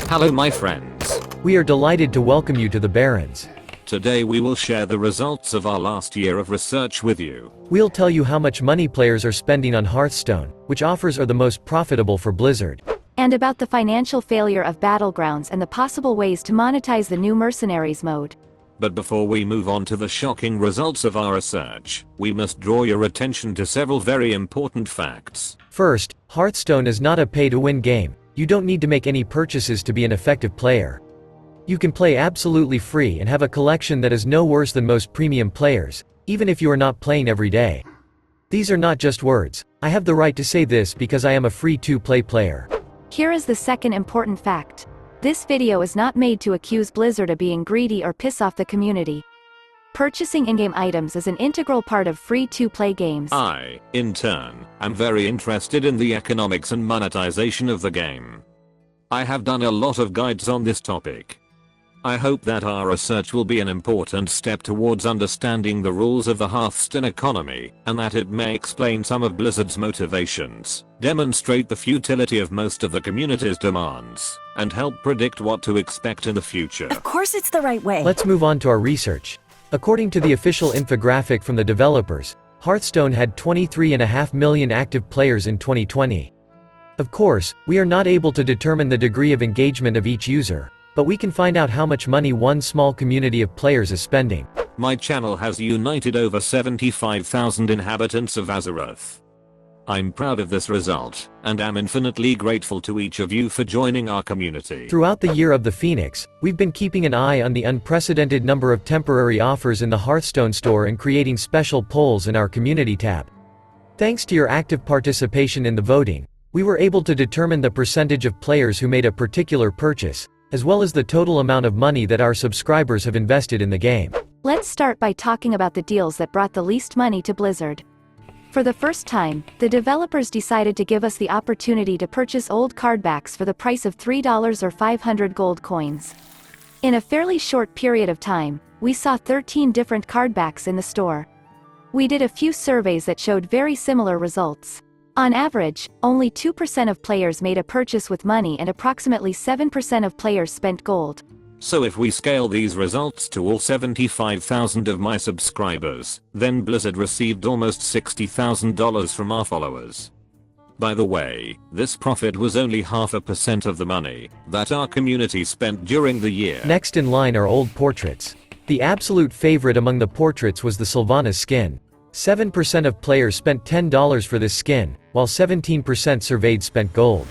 Hello my friends. We are delighted to welcome you to the Barrens. Today we will share the results of our last year of research with you. We'll tell you how much money players are spending on Hearthstone, which offers are the most profitable for Blizzard. And about the financial failure of Battlegrounds and the possible ways to monetize the new Mercenaries mode. But before we move on to the shocking results of our research, we must draw your attention to several very important facts. First, Hearthstone is not a pay-to-win game. You don't need to make any purchases to be an effective player. You can play absolutely free and have a collection that is no worse than most premium players, even if you are not playing every day. These are not just words. I have the right to say this because I am a free-to-play player. Here is the second important fact. This video is not made to accuse Blizzard of being greedy or piss off the community. Purchasing in-game items is an integral part of free-to-play games. I, in turn, am very interested in the economics and monetization of the game. I have done a lot of guides on this topic. I hope that our research will be an important step towards understanding the rules of the Hearthstone economy, and that it may explain some of Blizzard's motivations, demonstrate the futility of most of the community's demands, and help predict what to expect in the future. Of course it's the right way. Let's move on to our research. According to the official infographic from the developers, Hearthstone had 23.5 million active players in 2020. Of course, we are not able to determine the degree of engagement of each user, but we can find out how much money one small community of players is spending. My channel has united over 75,000 inhabitants of Azeroth. I'm proud of this result, and am infinitely grateful to each of you for joining our community. Throughout the year of the Phoenix, we've been keeping an eye on the unprecedented number of temporary offers in the Hearthstone store and creating special polls in our community tab. Thanks to your active participation in the voting, we were able to determine the percentage of players who made a particular purchase, as well as the total amount of money that our subscribers have invested in the game. Let's start by talking about the deals that brought the least money to Blizzard. For the first time, the developers decided to give us the opportunity to purchase old card backs for the price of $3 or 500 gold coins. In a fairly short period of time, we saw 13 different card backs in the store. We did a few surveys that showed very similar results. On average, only 2% of players made a purchase with money and approximately 7% of players spent gold. So if we scale these results to all 75,000 of my subscribers, then Blizzard received almost $60,000 from our followers. By the way, this profit was only 0.5% of the money that our community spent during the year. Next in line are old portraits. The absolute favorite among the portraits was the Sylvanas skin. 7% of players spent $10 for this skin, while 17% surveyed spent gold.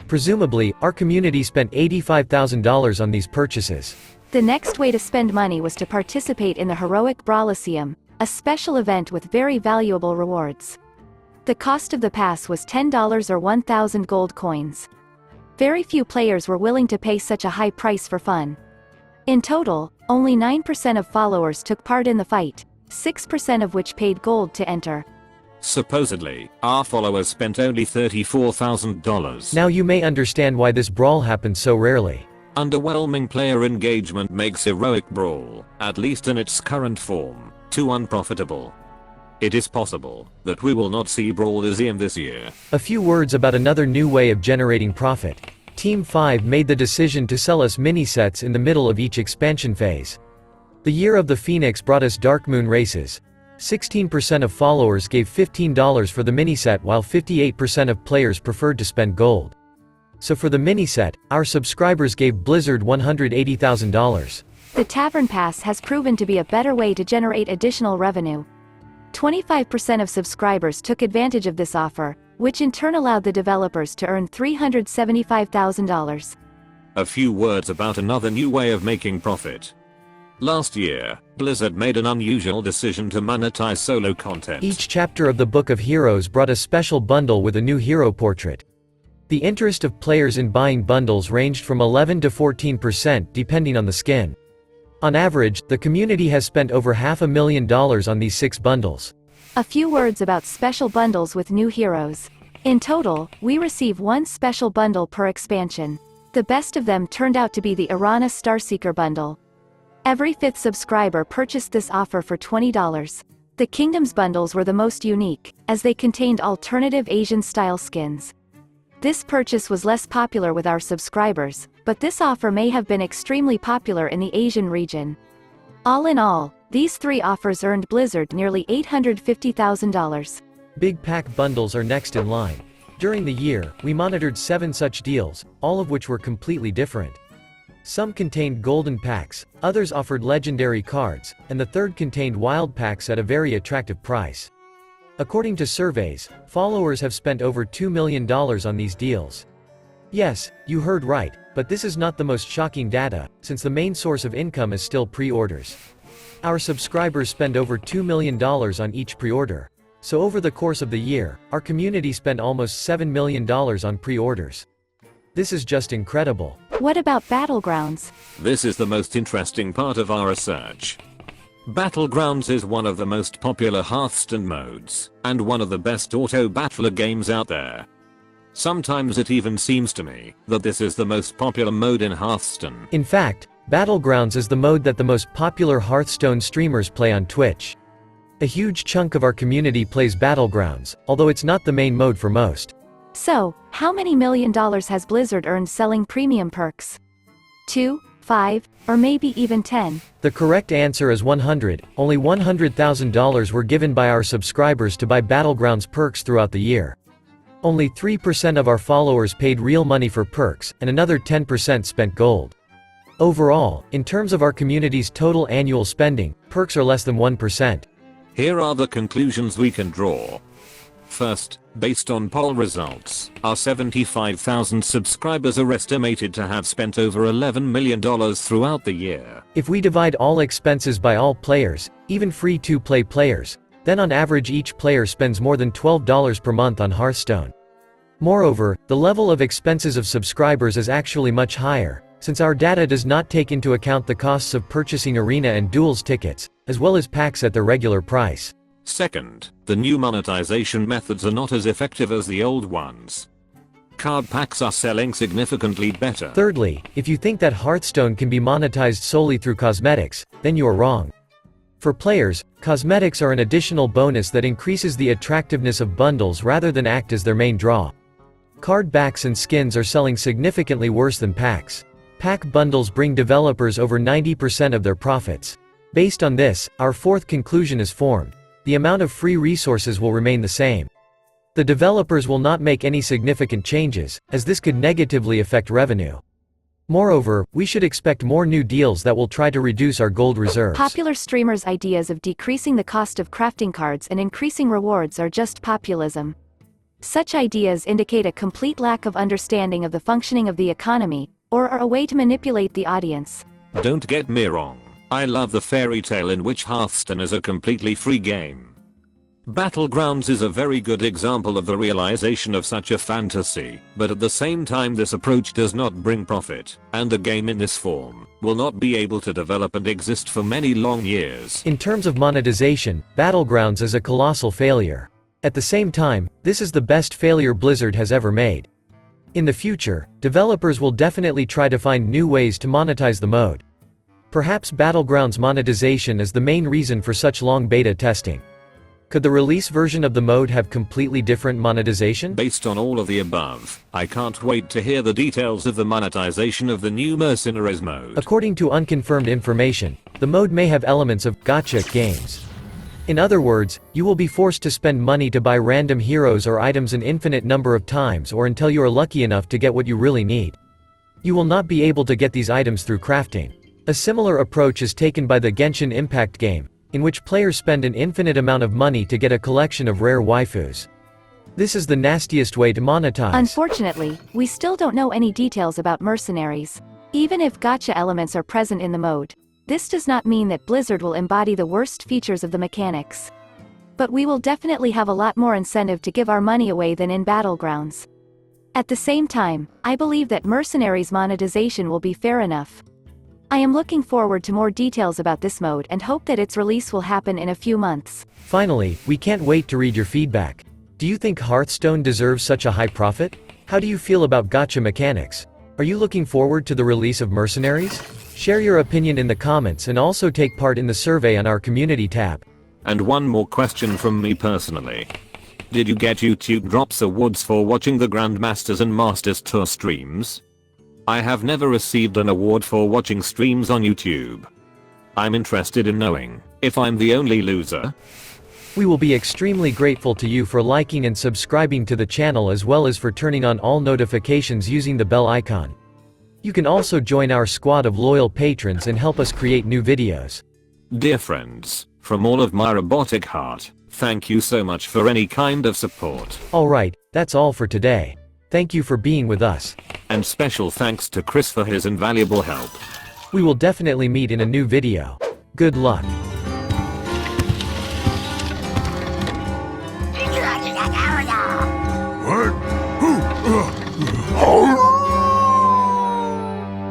Presumably, our community spent $85,000 on these purchases. The next way to spend money was to participate in the Heroic Brawliseum, a special event with very valuable rewards. The cost of the pass was $10 or 1,000 gold coins. Very few players were willing to pay such a high price for fun. In total, only 9% of followers took part in the fight, 6% of which paid gold to enter. Supposedly, our followers spent only $34,000. Now you may understand why this brawl happened so rarely. Underwhelming player engagement makes Heroic Brawl, at least in its current form, too unprofitable. It is possible that we will not see Brawliseum this year. A few words about another new way of generating profit. Team 5 made the decision to sell us mini-sets in the middle of each expansion phase. The year of the Phoenix brought us Darkmoon races. 16% of followers gave $15 for the mini-set while 58% of players preferred to spend gold. So for the mini-set, our subscribers gave Blizzard $180,000. The Tavern Pass has proven to be a better way to generate additional revenue. 25% of subscribers took advantage of this offer, which in turn allowed the developers to earn $375,000. A few words about another new way of making profit. Last year, Blizzard made an unusual decision to monetize solo content. Each chapter of the Book of Heroes brought a special bundle with a new hero portrait. The interest of players in buying bundles ranged from 11 to 14% depending on the skin. On average, the community has spent over $500,000 on these 6 bundles. A few words about special bundles with new heroes. In total, we receive 1 special bundle per expansion. The best of them turned out to be the Irana Starseeker bundle. Every 5th subscriber purchased this offer for $20. The Kingdoms bundles were the most unique, as they contained alternative Asian-style skins. This purchase was less popular with our subscribers, but this offer may have been extremely popular in the Asian region. All in all, these 3 offers earned Blizzard nearly $850,000. Big pack bundles are next in line. During the year, we monitored 7 such deals, all of which were completely different. Some contained golden packs, others offered legendary cards, and the third contained wild packs at a very attractive price. According to surveys, followers have spent over $2 million on these deals. Yes, you heard right, but this is not the most shocking data, since the main source of income is still pre-orders. Our subscribers spend over $2 million on each pre-order. So over the course of the year, our community spent almost $7 million on pre-orders. This is just incredible. What about Battlegrounds? This is the most interesting part of our research. Battlegrounds is one of the most popular Hearthstone modes, and one of the best auto-battler games out there. Sometimes it even seems to me that this is the most popular mode in Hearthstone. In fact, Battlegrounds is the mode that the most popular Hearthstone streamers play on Twitch. A huge chunk of our community plays Battlegrounds, although it's not the main mode for most. So, how many $1 million has Blizzard earned selling premium perks? 2, 5, or maybe even 10? The correct answer is 100. Only $100,000 were given by our subscribers to buy Battlegrounds perks throughout the year. Only 3% of our followers paid real money for perks, and another 10% spent gold. Overall, in terms of our community's total annual spending, perks are less than 1%. Here are the conclusions we can draw. First, based on poll results, our 75,000 subscribers are estimated to have spent over $11 million throughout the year. If we divide all expenses by all players, even free-to-play players, then on average each player spends more than $12 per month on Hearthstone. Moreover, the level of expenses of subscribers is actually much higher, since our data does not take into account the costs of purchasing arena and duels tickets, as well as packs at their regular price. Second, the new monetization methods are not as effective as the old ones. Card packs are selling significantly better. Thirdly, if you think that Hearthstone can be monetized solely through cosmetics, then you are wrong. For players, cosmetics are an additional bonus that increases the attractiveness of bundles rather than act as their main draw. Card backs and skins are selling significantly worse than packs. Pack bundles bring developers over 90% of their profits. Based on this, our fourth conclusion is formed. The amount of free resources will remain the same. The developers will not make any significant changes, as this could negatively affect revenue. Moreover, we should expect more new deals that will try to reduce our gold reserves. Popular streamers' ideas of decreasing the cost of crafting cards and increasing rewards are just populism. Such ideas indicate a complete lack of understanding of the functioning of the economy, or are a way to manipulate the audience. Don't get me wrong, I love the fairy tale in which Hearthstone is a completely free game. Battlegrounds is a very good example of the realization of such a fantasy, but at the same time this approach does not bring profit, and the game in this form will not be able to develop and exist for many long years. In terms of monetization, Battlegrounds is a colossal failure. At the same time, this is the best failure Blizzard has ever made. In the future, developers will definitely try to find new ways to monetize the mode. Perhaps Battlegrounds monetization is the main reason for such long beta testing. Could the release version of the mode have completely different monetization? Based on all of the above, I can't wait to hear the details of the monetization of the new Mercenaries mode. According to unconfirmed information, the mode may have elements of gacha games. In other words, you will be forced to spend money to buy random heroes or items an infinite number of times or until you are lucky enough to get what you really need. You will not be able to get these items through crafting. A similar approach is taken by the Genshin Impact game, in which players spend an infinite amount of money to get a collection of rare waifus. This is the nastiest way to monetize. Unfortunately, we still don't know any details about Mercenaries. Even if gacha elements are present in the mode, this does not mean that Blizzard will embody the worst features of the mechanics. But we will definitely have a lot more incentive to give our money away than in Battlegrounds. At the same time, I believe that Mercenaries monetization will be fair enough. I am looking forward to more details about this mode and hope that its release will happen in a few months. Finally, we can't wait to read your feedback. Do you think Hearthstone deserves such a high profit? How do you feel about gacha mechanics? Are you looking forward to the release of Mercenaries? Share your opinion in the comments and also take part in the survey on our community tab. And one more question from me personally. Did you get YouTube Drops awards for watching the Grandmasters and Masters Tour streams? I have never received an award for watching streams on YouTube. I'm interested in knowing if I'm the only loser. We will be extremely grateful to you for liking and subscribing to the channel as well as for turning on all notifications using the bell icon. You can also join our squad of loyal patrons and help us create new videos. Dear friends, from all of my robotic heart, thank you so much for any kind of support. Alright, that's all for today. Thank you for being with us. And special thanks to Chris for his invaluable help. We will definitely meet in a new video. Good luck. What? Who?